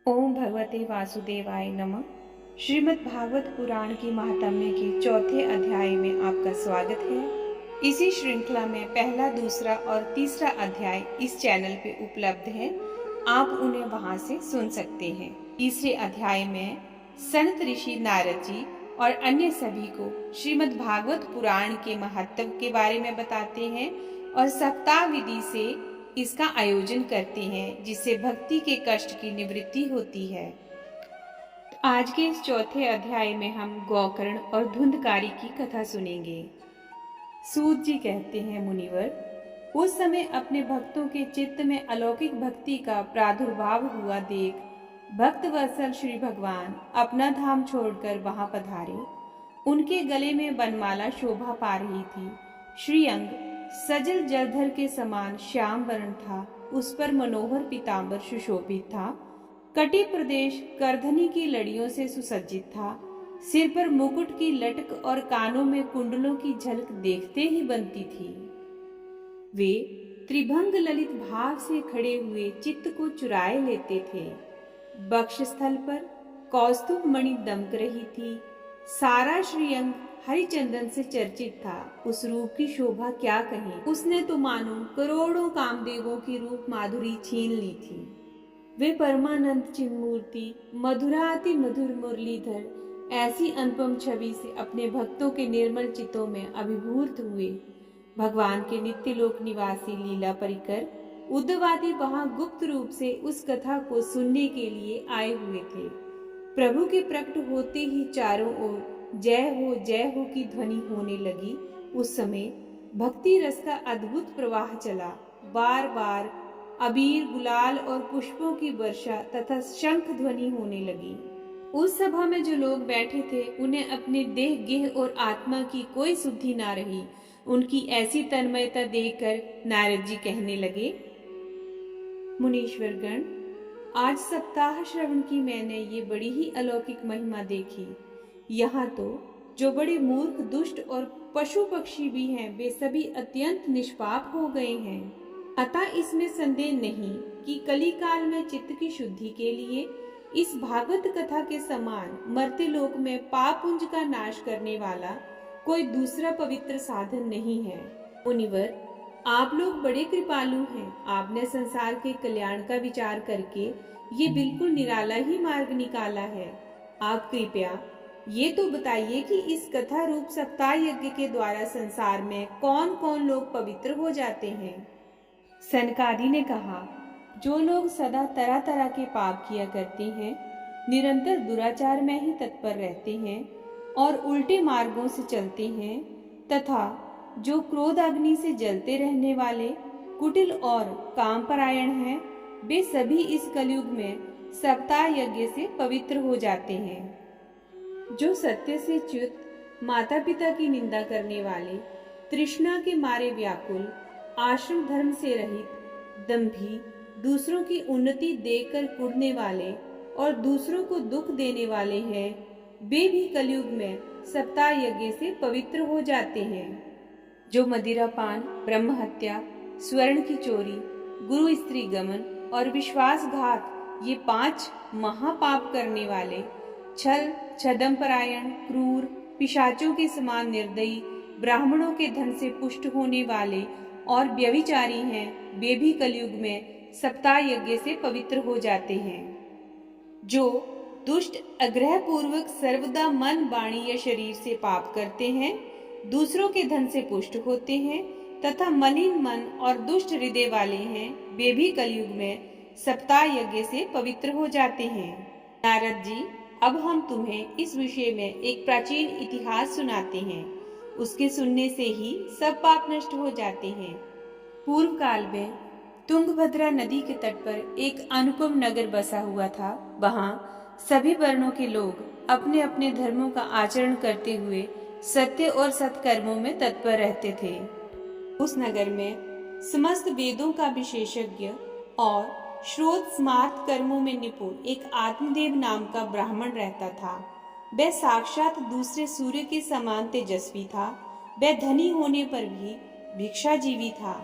ओम भगवते वासुदेवाय नमः। श्रीमद् भागवत पुराण की महात्म्य के चौथे अध्याय में आपका स्वागत है। इसी श्रृंखला में पहला, दूसरा और तीसरा अध्याय इस चैनल पे उपलब्ध है। आप उन्हें वहां से सुन सकते हैं। तीसरे अध्याय में संत ऋषि नारद जी और अन्य सभी को श्रीमद् भागवत पुराण के महत्व के बारे में बताते हैं और सप्ताह विधि से इसका आयोजन करते हैं, जिससे भक्ति के कष्ट की निवृत्ति होती है। तो आज के इस चौथे अध्याय में हम गोकर्ण और धुंधकारी की कथा सुनेंगे। सूत जी कहते हैं, मुनिवर, उस समय अपने भक्तों के चित्त में अलौकिक भक्ति का प्रादुर्भाव हुआ देख भक्त वत्सल श्री भगवान अपना धाम छोड़कर वहां पधारे। उनके गले में बनमाला शोभा पा रही थी। श्रीअंग सजल जलधर के समान श्याम वर्ण था। उस पर मनोहर पीतांबर सुशोभित था। कटी प्रदेश करधनी की लड़ियों से सुसज्जित था। सिर पर मुकुट की लटक और कानों में कुंडलों की झलक देखते ही बनती थी। वे त्रिभंग ललित भाव से खड़े हुए चित्त को चुराए लेते थे। वक्षस्थल पर कौस्तुभ मणि दमक रही थी। सारा श्रीअंग हरिचंदन से चर्चित था। उस रूप की शोभा क्या कहें। उसने तो मानो करोड़ों कामदेवों की रूप माधुरी छीन ली थी। वे परमानंद चिन्मूर्ति, मधुराति मधुर मुरलीधर ऐसी अनुपम छवि से अपने भक्तों के निर्मल चित्तों में अभिभूत हुए। भगवान के नित्य लोक निवासी लीला परिकर उद्धवादी वहां गुप्त रूप से उस कथा को सुनने के लिए आए हुए थे। प्रभु के प्रकट होते ही चारों ओर जय हो की ध्वनि होने लगी। उस समय भक्ति रस का अद्भुत प्रवाह चला। बार बार अबीर, गुलाल और पुष्पों की वर्षा तथा शंख ध्वनि होने लगी। उस सभा में जो लोग बैठे थे, उन्हें अपने देह, गेह और आत्मा की कोई सुधि ना रही। उनकी ऐसी तन्मयता देखकर नारद जी कहने लगे, मुनीश्वरगण, आज सप्ताह श्रवण की मैंने ये बड़ी ही अलौकिक महिमा देखी। यहाँ तो जो बड़े मूर्ख, दुष्ट और पशु पक्षी भी हैं, वे सभी अत्यंत निष्पाप हो गए हैं। अतः इसमें संदेह नहीं कि कली काल में चित्त की शुद्धि के लिए इस भागवत कथा के समान मर्त्य लोक में पापुंज का नाश करने वाला कोई दूसरा पवित्र साधन नहीं है। मुनिवर, आप लोग बड़े कृपालु हैं। आपने संसार के कल्याण का विचार करके ये बिल्कुल निराला ही मार्ग निकाला है। आप कृपया ये तो बताइए कि इस कथा रूप सप्ताह यज्ञ के द्वारा संसार में कौन कौन लोग पवित्र हो जाते हैं। सनकादि ने कहा, जो लोग सदा तरह तरह के पाप किया करते हैं, निरंतर दुराचार में ही तत्पर रहते हैं और उल्टे मार्गों से चलते हैं, तथा जो क्रोध अग्नि से जलते रहने वाले कुटिल और कामपरायण हैं, वे सभी इस कलयुग में सप्ताह यज्ञ से पवित्र हो जाते हैं। जो सत्य से च्युत, माता पिता की निंदा करने वाले, तृष्णा के मारे व्याकुल, आश्रम धर्म से रहित, दंभी, दूसरों की उन्नति देखकर कुढ़ने वाले और दूसरों को दुख देने वाले हैं, वे भी कलयुग में सप्ताह यज्ञ से पवित्र हो जाते हैं। जो मदिरापान, ब्रह्म हत्या, स्वर्ण की चोरी, गुरु स्त्री गमन और विश्वासघात, ये 5 महापाप करने वाले, छल, छदमपरायण, क्रूर, पिशाचों के समान निर्दयी, ब्राह्मणों के धन से पुष्ट होने वाले और व्यभिचारी हैं, वे भी कलयुग में सप्ताह यज्ञ से पवित्र हो जाते हैं। जो दुष्ट, अग्रह पूर्वक सर्वदा मन, वाणी या शरीर से पाप करते हैं, दूसरों के धन से पुष्ट होते हैं तथा मलिन मन और दुष्ट हृदय वाले हैं, वे भी कलयुग में सप्ताह यज्ञ से पवित्र हो जाते हैं। नारद जी, अब हम तुम्हें इस विषय में एक प्राचीन इतिहास सुनाते हैं। उसके सुनने से ही सब पाप नष्ट हो जाते हैं। पूर्व काल में तुंगभद्रा नदी के तट पर एक अनुपम नगर बसा हुआ था। वहाँ सभी वर्णों के लोग अपने अपने धर्मों का आचरण करते हुए सत्य और सत्कर्मों में तत्पर रहते थे। उस नगर में समस्त वेदों का विशेषज्ञ और श्रोत स्मार्त कर्मों में निपुण एक आत्मदेव नाम का ब्राह्मण रहता था। वह साक्षात दूसरे सूर्य के समान तेजस्वी था। वह धनी होने पर भी भिक्षाजीवी था।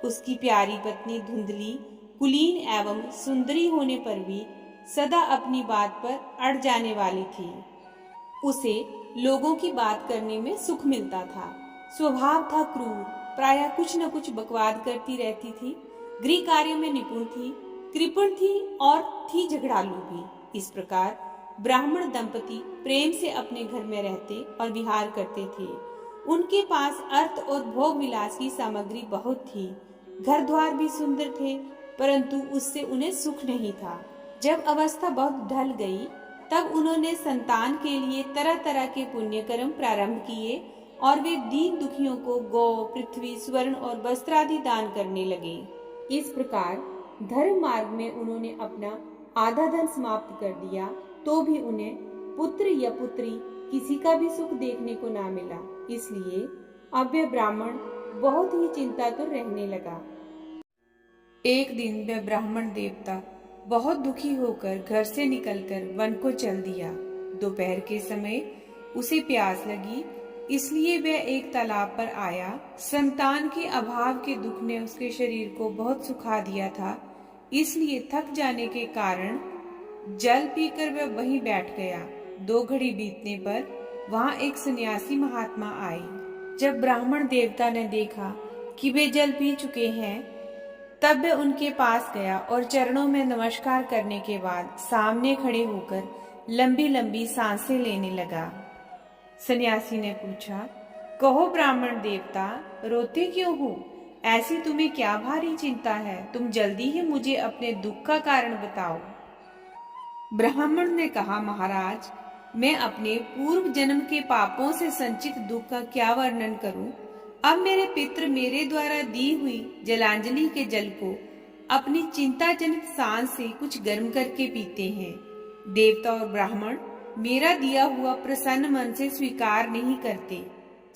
उसकी प्यारी पत्नी धुंधली, कुलीन एवं सुंदरी होने पर भी सदा अपनी बात पर अड़ जाने वाली थी। उसे लोगों की बात करने में सुख मिलता था। स्वभाव था क्रूर, प्रायः कुछ न कुछ बकवाद करती रहती थी। गृह कार्यों में निपुण थी, कृपण थी और थी झगड़ालू भी। इस प्रकार ब्राह्मण दंपति प्रेम से अपने घर में रहते और विहार करते थे। उनके पास अर्थ और भोग विलास की सामग्री बहुत थी। घर द्वार भी सुंदर थे, परंतु उससे उन्हें सुख नहीं था। जब अवस्था बहुत ढल गई, तब उन्होंने संतान के लिए तरह तरह के पुण्य कर्म प्रारंभ किए और वे दीन दुखियों को गौ, पृथ्वी, स्वर्ण और वस्त्र आदि दान करने लगे। इस प्रकार धर्म मार्ग में उन्होंने अपना आधा धन समाप्त कर दिया, तो भी उन्हें पुत्र या पुत्री किसी का भी सुख देखने को ना मिला। इसलिए अब वह ब्राह्मण बहुत ही चिंतातुर रहने लगा। एक दिन वह ब्राह्मण देवता बहुत दुखी होकर घर से निकलकर वन को चल दिया। दोपहर के समय उसे प्यास लगी, इसलिए वह एक तालाब पर आया। संतान के अभाव के दुख ने उसके शरीर को बहुत सुखा दिया था, इसलिए थक जाने के कारण जल पीकर वह वहीं बैठ गया। 2 घड़ी बीतने पर वहां एक सन्यासी महात्मा आए। जब ब्राह्मण देवता ने देखा कि वे जल पी चुके हैं, तब वह उनके पास गया और चरणों में नमस्कार करने के बाद सामने खड़े होकर लंबी लंबी सांसें लेने लगा। सन्यासी ने पूछा, कहो ब्राह्मण देवता, रोते क्यों हो? ऐसी तुम्हें क्या भारी चिंता है? तुम जल्दी ही मुझे अपने दुख का कारण बताओ। ब्राह्मण ने कहा, महाराज, मैं अपने पूर्व जन्म के पापों से संचित दुख का क्या वर्णन करूं? अब मेरे पितृ मेरे द्वारा दी हुई जलांजलि के जल को अपनी चिंता जनित सांस से कुछ गर्म करके पीते हैं। देवता और ब्राह्मण मेरा दिया हुआ प्रसन्न मन से स्वीकार नहीं करते।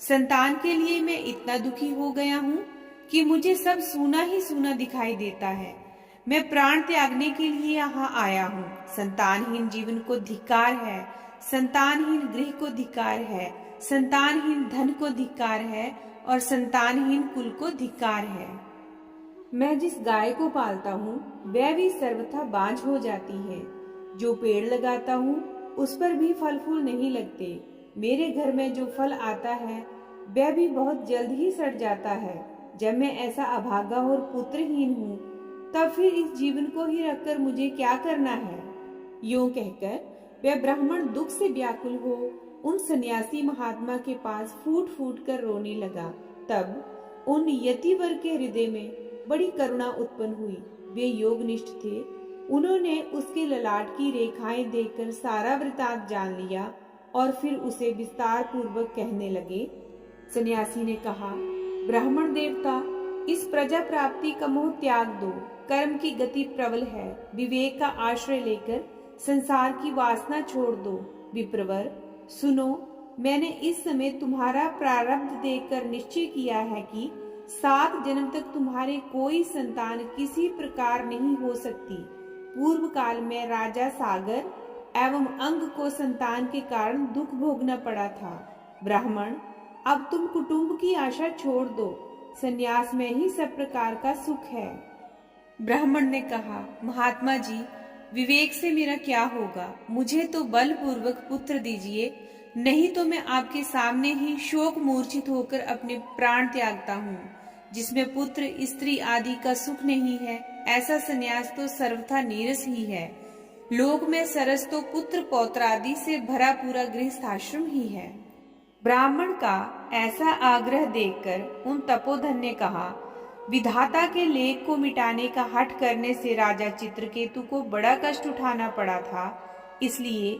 संतान के लिए मैं इतना दुखी हो गया हूँ कि मुझे सब सूना ही सूना दिखाई देता है। मैं प्राण त्यागने के लिए यहाँ आया हूँ। संतानहीन जीवन को धिक्कार है, संतानहीन गृह को धिक्कार है, संतानहीन धन को धिक्कार है और संतानहीन कुल को धिक्कार है। मैं जिस गाय को पालता हूँ वह भी सर्वथा बांझ हो जाती है। जो पेड़ लगाता हूँ उस पर भी फल फूल नहीं लगते। मेरे घर में जो फल आता है वह भी बहुत जल्द ही सड़ जाता है। जब मैं ऐसा अभागा और पुत्रहीन हूँ, तब फिर इस जीवन को ही रखकर मुझे क्या करना है? यूं कहकर वह ब्राह्मण दुख से व्याकुल हो उन सन्यासी महात्मा के पास फूट फूट कर रोने लगा। तब उन यतिवर के हृदय में बड़ी करुणा उत्पन्न हुई। वे योगनिष्ठ थे। उन्होंने उसके ललाट की रेखाएं देखकर सारा वृतांत जान लिया और फिर उसे विस्तार पूर्वक कहने लगे। सन्यासी ने कहा, ब्राह्मण देवता, इस प्रजा प्राप्ति का मोह त्याग दो। कर्म की गति प्रबल है। विवेक का आश्रय लेकर संसार की वासना छोड़ दो। विप्रवर, सुनो, मैंने इस समय तुम्हारा प्रारब्ध देखकर निश्चय किया है कि 7 जन्म तक तुम्हारे कोई संतान किसी प्रकार नहीं हो सकती। पूर्व काल में राजा सागर एवं अंग को संतान के कारण दुख भोगना पड़ा था। ब्राह्मण, अब तुम कुटुंब की आशा छोड़ दो। संन्यास में ही सब प्रकार का सुख है। ब्राह्मण ने कहा, महात्मा जी, विवेक से मेरा क्या होगा? मुझे तो बलपूर्वक पुत्र दीजिए, नहीं तो मैं आपके सामने ही शोक मूर्छित होकर अपने प्राण त्यागता हूँ। जिसमें पुत्र स्त्री आदि का सुख नहीं है, ऐसा संन्यास तो सर्वथा नीरस ही है। लोक में सरस तो पुत्र पौत्र आदि से भरा पूरा गृहस्थाश्रम ही है। ब्राह्मण का ऐसा आग्रह देखकर उन तपोधन ने कहा, विधाता के लेख को मिटाने का हठ करने से राजा चित्रकेतु को बड़ा कष्ट उठाना पड़ा था। इसलिए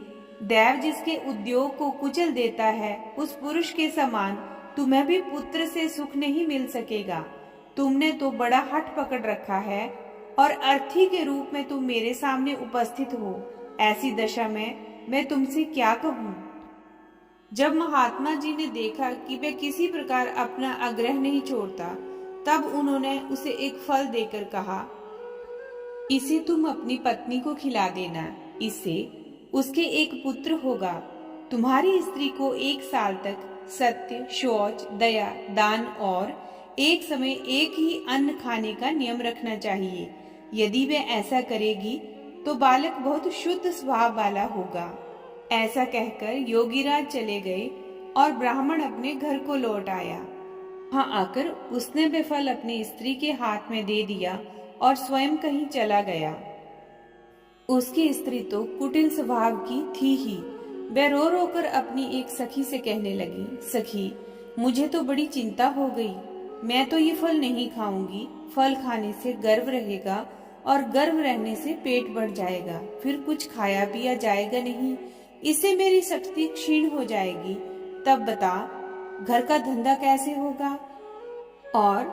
दैव जिसके उद्योग को कुचल देता है, उस पुरुष के समान तुम्हें भी पुत्र से सुख नहीं मिल सकेगा। तुमने तो बड़ा हठ पकड़ रखा है और अर्थी के रूप में तुम मेरे सामने उपस्थित हो। ऐसी दशा में मैं तुमसे क्या कहूँ? जब महात्मा जी ने देखा कि वह किसी प्रकार अपना आग्रह नहीं छोड़ता, तब उन्होंने उसे एक फल देकर कहा, इसे तुम अपनी पत्नी को खिला देना। इससे उसके एक पुत्र होगा। तुम्हारी स्त्री को 1 साल तक सत्य, शौच, दया, दान और एक समय एक ही अन्न खाने का नियम रखना चाहिए। यदि वह ऐसा करेगी तो बालक बहुत शुद्ध स्वभाव वाला होगा। ऐसा कहकर योगीराज चले गए और ब्राह्मण अपने घर को लौट आया। वहां आकर उसने वे फल अपनी स्त्री के हाथ में दे दिया और स्वयं कहीं चला गया। उसकी स्त्री तो कुटिल स्वभाव की थी ही। वह रो रो कर अपनी एक सखी से कहने लगी, सखी, मुझे तो बड़ी चिंता हो गई। मैं तो ये फल नहीं खाऊंगी। फल खाने से गर्व रहेगा और गर्व रहने से पेट बढ़ जाएगा, फिर कुछ खाया पिया जाएगा नहीं। इससे मेरी शक्ति क्षीण हो जाएगी। तब बता, घर का धंधा कैसे होगा? और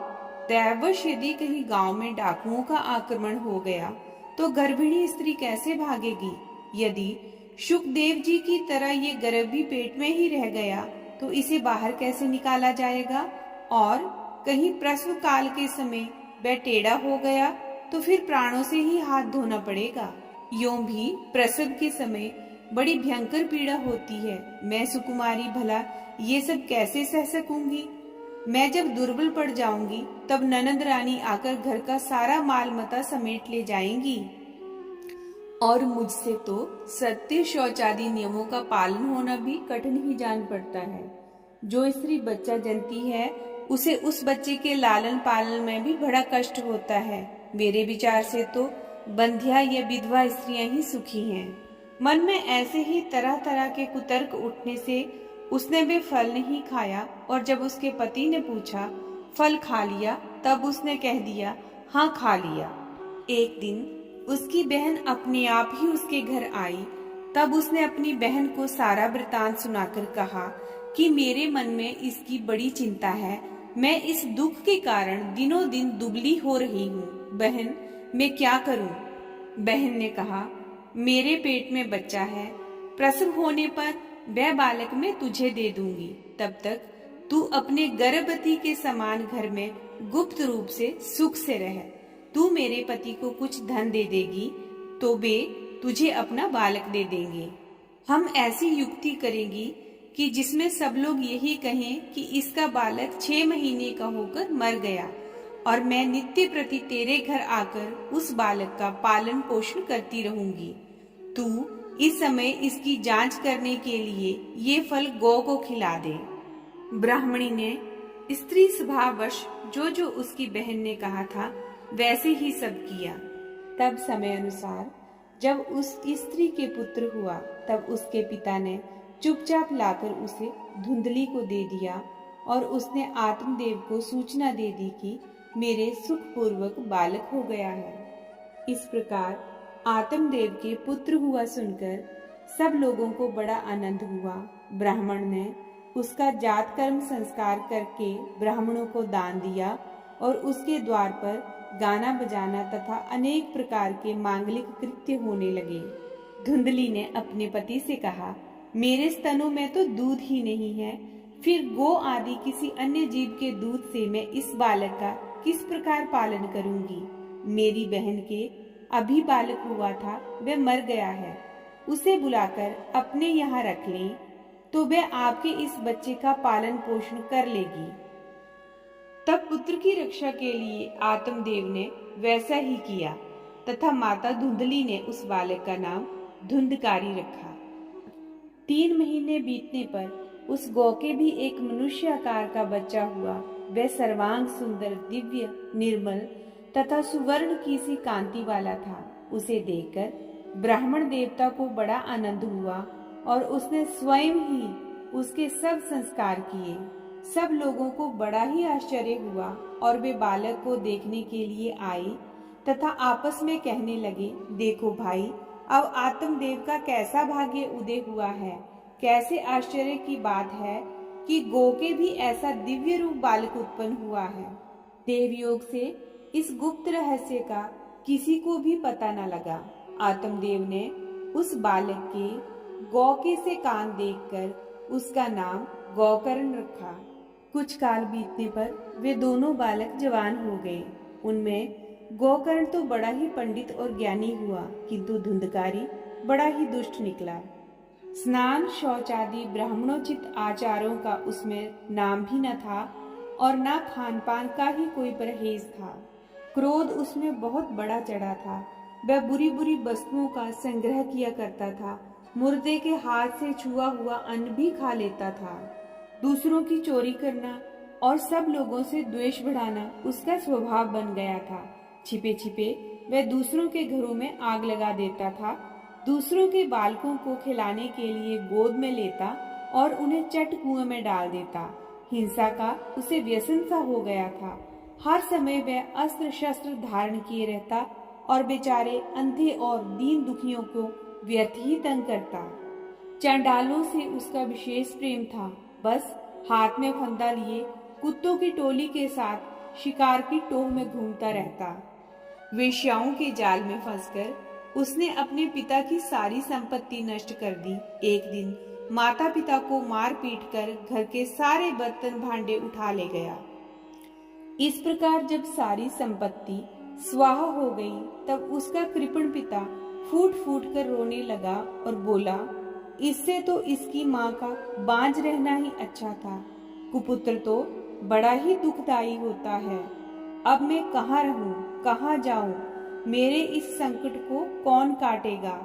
दैवश यदि कहीं गांव में डाकुओं का आक्रमण हो गया तो गर्भिणी स्त्री कैसे भागेगी? यदि शुकदेव जी की तरह ये गर्भ भी पेट में ही रह गया तो इसे बाहर कैसे निकाला जाएगा? और कहीं प्रसव काल के समय वह टेढ़ा हो गया तो फिर प्राणों से ही हाथ धोना पड़ेगा। यों भी प्रसव के समय बड़ी भयंकर पीड़ा होती है। मैं सुकुमारी भला ये सब कैसे सह सकूंगी? मैं जब दुर्बल पड़ जाऊंगी तब ननद रानी आकर घर का सारा माल मता समेट ले जाएंगी और मुझसे तो सत्य शौचादि नियमों का पालन होना भी कठिन ही जान पड़ता है। जो स्त्री बच्चा जनती है उसे उस बच्चे के लालन पालन में भी बड़ा कष्ट होता है। मेरे विचार से तो बंध्या या विधवा स्त्रियां ही सुखी हैं। मन में ऐसे ही तरह तरह के कुतर्क उठने से उसने वे फल नहीं खाया और जब उसके पति ने पूछा, फल खा लिया? तब उसने कह दिया, हाँ खा लिया। एक दिन उसकी बहन अपने आप ही उसके घर आई। तब उसने अपनी बहन को सारा वृतांत सुनाकर कहा कि मेरे मन में इसकी बड़ी चिंता है। मैं इस दुख के कारण दिनों दिन दुबली हो रही हूँ। बहन, मैं क्या करूँ? बहन ने कहा, मेरे पेट में बच्चा है। प्रसव होने पर वह बालक मैं तुझे दे दूंगी। तब तक तू अपने गर्भवती के समान घर में गुप्त रूप से सुख से रह। तू मेरे पति को कुछ धन दे देगी तो वे तुझे अपना बालक दे देंगे। हम ऐसी युक्ति करेंगी कि जिसमें सब लोग यही कहें कि इसका बालक 6 महीने का होकर मर गया और मैं नित्य प्रति तेरे घर आकर उस बालक का पालन पोषण करती रहूंगी। तू इस समय इसकी जांच करने के लिए ये फल गौ को खिला दे। ब्राह्मणी ने स्त्री स्वभाववश जो जो उसकी बहन ने कहा था वैसे ही सब किया। तब समय अनुसार जब उस स्त्री के पुत्र हुआ तब उसके पिता ने चुपचाप लाकर उसे धुंधली को दे दिया और उसने आत्मदेव को सूचना दे दी कि मेरे सुखपूर्वक बालक हो गया है। इस प्रकार आत्मदेव के पुत्र हुआ सुनकर सब लोगों को बड़ा आनंद हुआ। ब्राह्मण ने उसका जात कर्म संस्कार करके ब्राह्मणों को दान दिया और उसके द्वार पर गाना बजाना तथा अनेक प्रकार के मांगलिक कृत्य होने लगे। धुंधली ने अपने पति से कहा, मेरे स्तनों में तो दूध ही नहीं है, फिर गो आदि किसी अन्य जीव के दूध से मैं इस बालक का किस प्रकार पालन करूंगी? मेरी बहन के अभी बालक हुआ था, वह मर गया है। उसे बुलाकर अपने यहाँ रख लें तो वह आपके इस बच्चे का पालन पोषण कर लेगी। तब पुत्र की रक्षा के लिए आत्मदेव ने वैसा ही किया तथा माता धुंधली ने उस बालक का नाम धुंधकारी रखा। 3 महीने बीतने पर उस गौ के भी एक मनुष्य आकार का बच्चा हुआ। वह सर्वांग सुंदर, दिव्य, निर्मल तथा सुवर्ण की सी कांति वाला था। उसे देखकर ब्राह्मण देवता को बड़ा आनंद हुआ और उसने स्वयं ही उसके सब संस्कार किए। सब लोगों को बड़ा ही आश्चर्य हुआ और वे बालक को देखने के लिए आए तथा आपस में कहने लगे, देखो भाई, अब आत्मदेव का कैसा भाग्य उदय हुआ है। कैसे आश्चर्य की बात है कि गौ के भी ऐसा दिव्य रूप बालक उत्पन्न हुआ है। देवयोग से इस गुप्त रहस्य का किसी को भी पता न लगा। आत्मदेव ने उस बालक के गौके से कान देखकर उसका नाम गौकर्ण रखा। कुछ काल बीतने पर वे दोनों बालक जवान हो गए। उनमें गौकर्ण तो बड़ा ही पंडित और ज्ञानी हुआ, किंतु धुंधकारी बड़ा ही दुष्ट निकला। स्नान शौच आदि ब्राह्मणोचित आचारों का उसमें नाम भी न था और न खान पान का ही कोई परहेज था। क्रोध उसमें बहुत बड़ा चढ़ा था। वह बुरी बुरी वस्तुओं का संग्रह किया करता था। मुर्दे के हाथ से छुआ हुआ अन्न भी खा लेता था। दूसरों की चोरी करना और सब लोगों से द्वेष बढ़ाना उसका स्वभाव बन गया था। छिपे छिपे वह दूसरों के घरों में आग लगा देता था। दूसरों के बालकों को खिलाने के लिए गोद में लेता और उन्हें चट कुएं में डाल देता। हिंसा का उसे व्यसन सा हो गया था। हर समय वह अस्त्र शस्त्र धारण किए रहता और बेचारे अंधे और दीन दुखियों को व्यर्थ ही तंग करता। चांडालों से उसका विशेष प्रेम था। बस हाथ में फंदा लिए कुत्तों की टोली के साथ शिकार की टोह में घूमता रहता। वेश्याओं के जाल में फंसकर उसने अपने पिता की सारी संपत्ति नष्ट कर दी। एक दिन माता पिता को मार पीट कर घर के सारे बर्तन भांडे उठा ले गया। इस प्रकार जब सारी संपत्ति स्वाहा हो गई तब उसका कृपण पिता फूट फूट कर रोने लगा और बोला, इससे तो इसकी माँ का बांझ रहना ही अच्छा था। कुपुत्र तो बड़ा ही दुखदायी होता है। अब मैं कहाँ रहूं, कहाँ जाऊं? मेरे इस संकट को कौन काटेगा?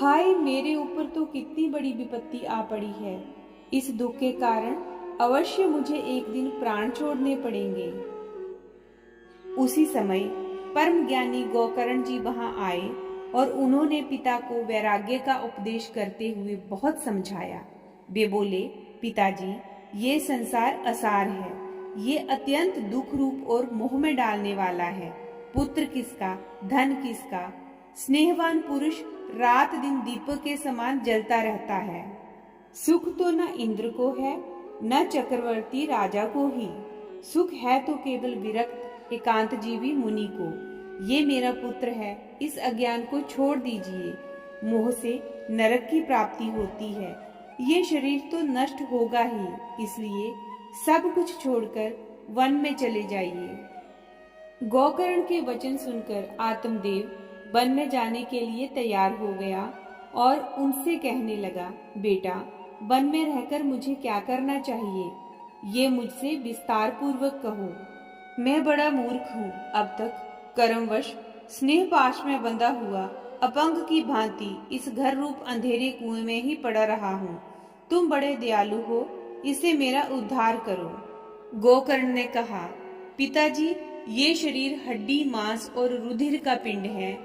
हाय, मेरे ऊपर तो कितनी बड़ी विपत्ति आ पड़ी है। इस दुख के कारण अवश्य मुझे एक दिन प्राण छोड़ने पड़ेंगे। उसी समय परम ज्ञानी गोकर्ण जी वहां आए और उन्होंने पिता को वैराग्य का उपदेश करते हुए बहुत समझाया। वे बोले, पिताजी, ये संसार असार है। ये अत्यंत दुख रूप और मोह में डालने वाला है। पुत्र किसका, धन किसका? स्नेहवान पुरुष रात दिन दीपक के समान जलता रहता है। सुख तो न इंद्र को है न चक्रवर्ती राजा को ही। सुख है तो केवल विरक्त एकांत जीवी मुनि को। ये मेरा पुत्र है, इस अज्ञान को छोड़ दीजिए। मोह से नरक की प्राप्ति होती है। ये शरीर तो नष्ट होगा ही, इसलिए सब कुछ छोड़कर वन में चले जाइए। गोकर्ण के वचन सुनकर आत्मदेव वन में जाने के लिए तैयार हो गया और उनसे कहने लगा, बेटा, वन में रहकर मुझे क्या करना चाहिए, ये मुझसे विस्तार पूर्वक कहो। मैं बड़ा मूर्ख हूँ। अब तक कर्मवश स्नेह पाश में बंधा हुआ अपंग की भांति इस घर रूप अंधेरे कुएं में ही पड़ा रहा हूँ। तुम बड़े दयालु हो, इसे मेरा उद्धार करो। गोकर्ण ने कहा, पिताजी, ये शरीर हड्डी मांस और रुधिर का पिंड है।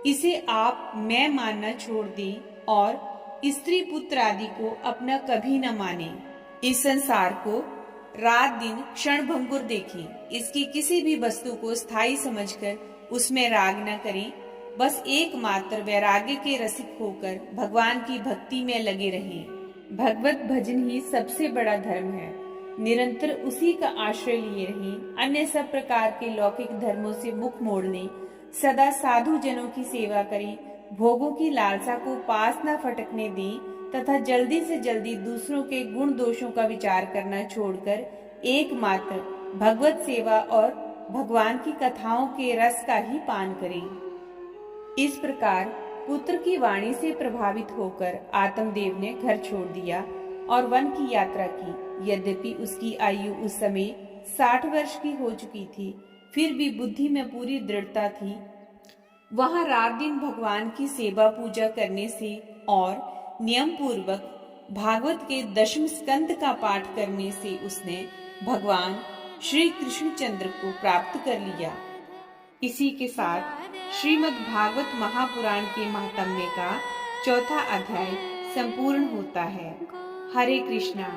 इसे आप मैं मानना छोड़ दें और स्त्री पुत्र आदि को अपना कभी न माने। इस संसार को रात दिन क्षण भंगुर देखें। इसकी किसी भी वस्तु को स्थायी समझकर उसमें राग न करें। बस एकमात्र वैराग्य के रसिक होकर भगवान की भक्ति में लगे रहें। भगवत भजन ही सबसे बड़ा धर्म है। निरंतर उसी का आश्रय लिए रहें। अन्य सब प्रकार के लौकिक धर्मों से मुख मोड़ लें। सदा साधु जनों की सेवा करें। भोगों की लालसा को पास न फटकने दें तथा जल्दी से जल्दी दूसरों के गुण दोषों का विचार करना छोड़कर एकमात्र भगवत सेवा और भगवान की कथाओं के रस का ही पान करें। इस प्रकार पुत्र की वाणी से प्रभावित होकर आत्मदेव ने घर छोड़ दिया और वन की यात्रा की। यद्यपि उसकी आयु उस समय 60 वर्ष की हो चुकी थी, फिर भी बुद्धि में पूरी दृढ़ता थी। वहां रात दिन भगवान की सेवा पूजा करने से और नियम पूर्वक भागवत के 10वें स्कंद का पाठ करने से उसने भगवान श्री कृष्णचंद्र को प्राप्त कर लिया। इसी के साथ श्रीमद् भागवत महापुराण के महात्म्य का 4था अध्याय संपूर्ण होता है। हरे कृष्णा।